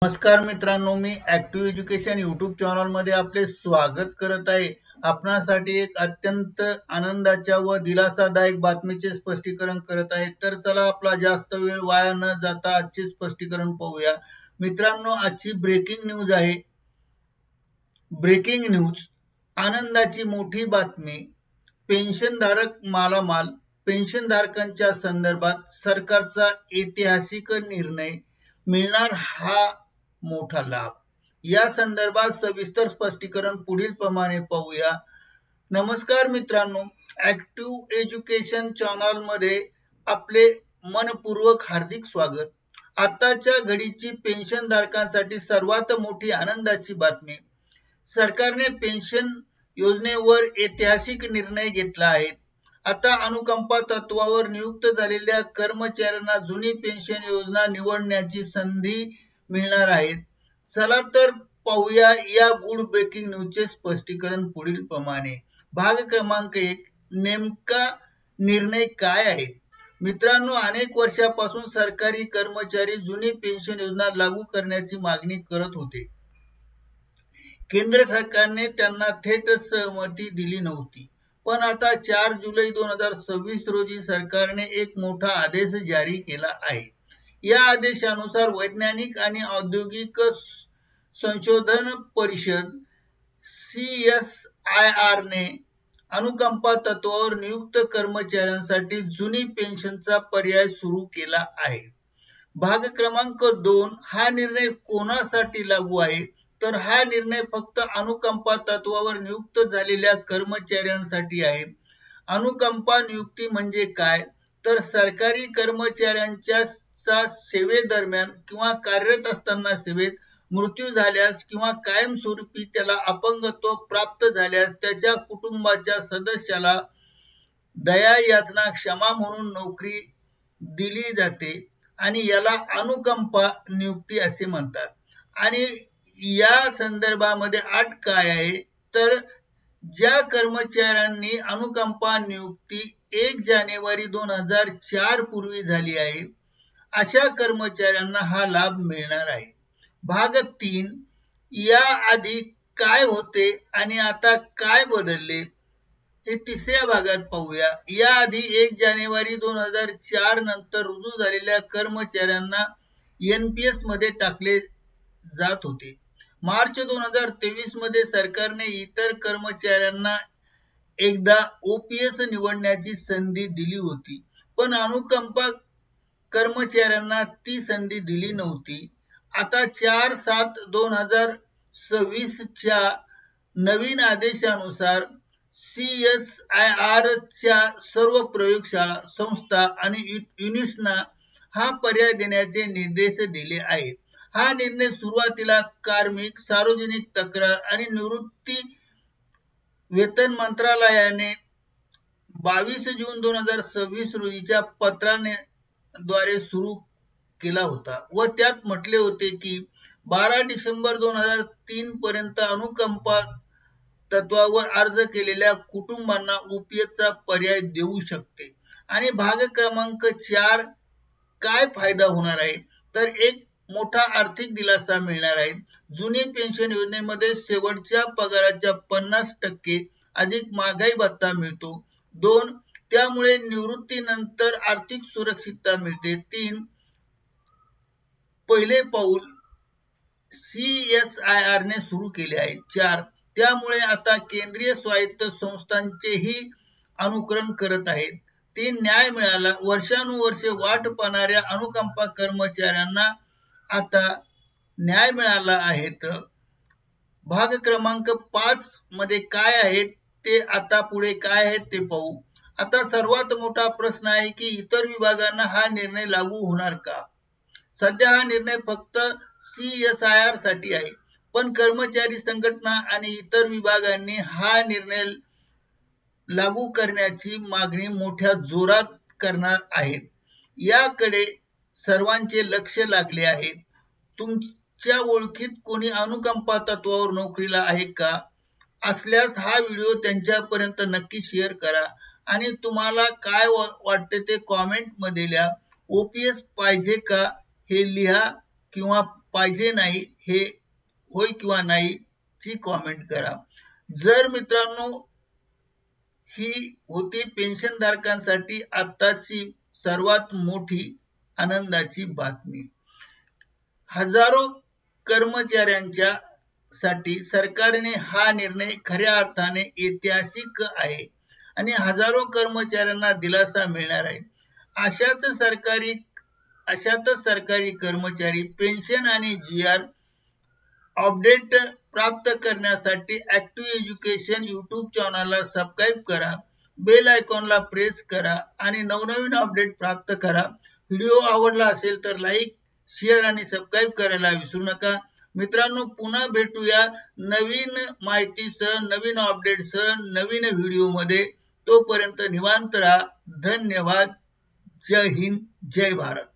नमस्कार मित्रांनो, मी active education YouTube channel मध्ये आपले स्वागत करत आहे। आपणासाठी एक अत्यंत आनंदाच्या व दिलासादायक बातमीचे स्पष्टीकरण करत आहे। तर चला आपला जास्त वेळ वाया न जाता आजचे स्पष्टीकरण पाहूया। मित्रांनो, आजची ब्रेकिंग न्यूज आहे। ब्रेकिंग न्यूज, आनंदाची मोठी बातमी। पेन्शनधारक मालामाल। पेन्शनधारकांच्या संदर्भात सरकारचा ऐतिहासिक निर्णय, मिळणार हा मोठा लाभ। या संदर्भात सविस्तर स्पष्टीकरण पुढील प्रमाणे पाहूया। नमस्कार मित्रांनो, ऍक्टिव्ह एज्युकेशन चॅनल मध्ये आपले मनपूर्वक हार्दिक स्वागत। आताच्या घडीची पेन्शनधारकांसाठी सर्वात मोठी आनंदाची बातमी, सरकारने पेन्शन योजनेवर ऐतिहासिक निर्णय घेतला आहे। आता अनुकंपा तत्वावर नियुक्त झालेल्या कर्मचाऱ्यांना जुनी पेन्शन योजना निवडण्याची संधी मिळणार आहे। चला तर पाहूया या गुड ब्रेकिंग न्यूजचे स्पष्टीकरण पुढील प्रमाणे। भाग क्रमांक 1, नेमका निर्णय काय आहे? मित्रांनो, अनेक वर्षापासून सरकारी कर्मचारी जुनी पेन्शन योजना लागू करण्याची मागणी करत होते। केंद्र सरकारने त्यांना थेट सहमती दिली नव्हती, पण आता 4 जुलै 2026 रोजी सरकारने एक मोठा आदेश जारी केला आहे। या आदेशानुसार वैज्ञानिक आणि औद्योगिक संशोधन परिषद CSIR ने अनुकंपा तत्वावर नियुक्त कर्मचाऱ्यांसाठी जुनी पेन्शनचा पर्याय सुरू केला आहे। भाग क्रमांक 2, हा निर्णय कोणासाठी लागू आहे? तर हा निर्णय फक्त अनुकंपा तत्वावर नियुक्त झालेल्या कर्मचाऱ्यांसाठी आहे। अनुकंपा नियुक्ती म्हणजे काय? तर सरकारी कर्मचाऱ्यांच्या सेवेदरम्यान किंवा कार्यरत असताना सेवेत मृत्यू झाल्यास किंवा कायमस्वरूपी त्याला अपंगत्व प्राप्त झाल्यास त्याच्या कुटुंबाच्या सदस्याला दया याचना क्षमा म्हणून नोकरी दिली जाते आणि याला अनुकंपा नियुक्ती असे म्हणतात। आणि या संदर्भामध्ये अट काय आहे? तर ज्या कर्मचाऱ्यांनी अनुकंपा नियुक्ती 1 जानेवारी 2004 पूर्वी झाली आहे, अशा कर्मचाऱ्यांना हा लाभ मिळणार आहे। भाग 3, या आधी काय होते आणि आता काय बदलले हे तिसऱ्या भागात पाहूया। या आधी 1 जानेवारी 2004 नंतर रुजू झालेल्या कर्मचाऱ्यांना NPS मध्ये टाकले जात होते। मार्च 2023 मध्ये सरकारने इतर कर्मचाऱ्यांना एकदा OPS निवडण्याची संधी दिली होती, पण अनुकंपा कर्मचाऱ्यांना ती संधी दिली नव्हती। आता 4/7/2026 च्या नवीन आदेशानुसार CSIR च्या सर्व प्रयोगशाळा, संस्था आणि युनिट्सना हा पर्याय देण्याचे निर्देश दिले आहेत। हा निर्णय सुरुवातीला कार्मिक, सार्वजनिक तक्रार आणि निवृत्ती वेतन मंत्रालयाने 22 जून 2026 रोजीच्या पत्राद्वारे सुरू केला होता व त्यात म्हटले होते की 12 डिसेंबर 2003 पर्यंत अनुकंपा तत्वावर अर्ज केलेल्या कुटुंबांना OPS चा पर्याय देऊ शकते। आणि भाग क्रमांक 4, काय फायदा होणार आहे? तर एक मोठा आर्थिक दिलासा मिळणार आहे। जुनी पेन्शन योजनेमध्ये शेवटच्या पगाराच्या 50% अधिक महागाई भत्ता मिळतो। 2, त्यामुळे निवृत्तीनंतर आर्थिक सुरक्षितता मिळते। 3, पहिले पाऊल CSIR ने सुरू केले आहे। 4, त्यामुळे आता केंद्रीय स्वायत्त संस्थांचेही अनुकरण करत आहेत। 3, न्याय मिळाला। वर्षानुवर्षे वाट पाहणाऱ्या अनुकंपा कर्मचाऱ्यांना आता न्याय मिळाला आहे। भाग क्रमांक 5 मध्ये काय आहे ते, आता पुढे काय आहे ते पाहू। आता सर्वात मोठा प्रश्न आहे की इतर विभागांना हा निर्णय लागू होणार का? सध्या हा निर्णय फक्त CSIR साठी आहे, पण कर्मचारी संघटना आणि इतर विभागांनी हा निर्णय लागू करण्याची मागणी मोठ्या जोरात करणार आहेत। याकडे सर्वांचे लक्ष लागले आहे। तुमच्या ओळखीत कोणी अनुकंपा तत्वावर नोकरीला आहे का? असल्यास हा व्हिडिओ त्यांच्यापर्यंत नक्की शेअर करा आणि तुम्हाला काय वाटते ते कमेंट मध्ये लिहा। OPS पाहिजे का हे लिहा किंवा पाहिजे नाही हे होय किंवा नाही ची कॉमेंट करा. जर मित्रांनो ही होती पेन्शन धारकांसाठी आताची सर्वात मोठी आनंदाची बातमी. हजारो कर्मचाऱ्यांच्या साठी सरकारने हा निर्णय खऱ्या अर्थाने ऐतिहासिक आहे आणि हजारो कर्मचाऱ्यांना दिलासा मिळणार आहे. अशातच सरकारी कर्मचारी पेन्शन आणि GR अपडेट प्राप्त करण्यासाठी ऍक्टिव्ह एज्युकेशन YouTube चॅनलला सबस्क्राईब करा, बेल आयकॉनला प्रेस करा आणि नवनवीन अपडेट प्राप्त करा. व्हिडिओ आवडला असेल तर लाईक, शेअर आणि सबस्क्राईब करायला विसरू नका. मित्रांनो, पुन्हा भेटूया नवीन माहितीसह, नवीन अपडेटसह, नवीन व्हिडिओमध्ये. तोपर्यंत निवांत राहा. धन्यवाद. जय हिंद, जय भारत.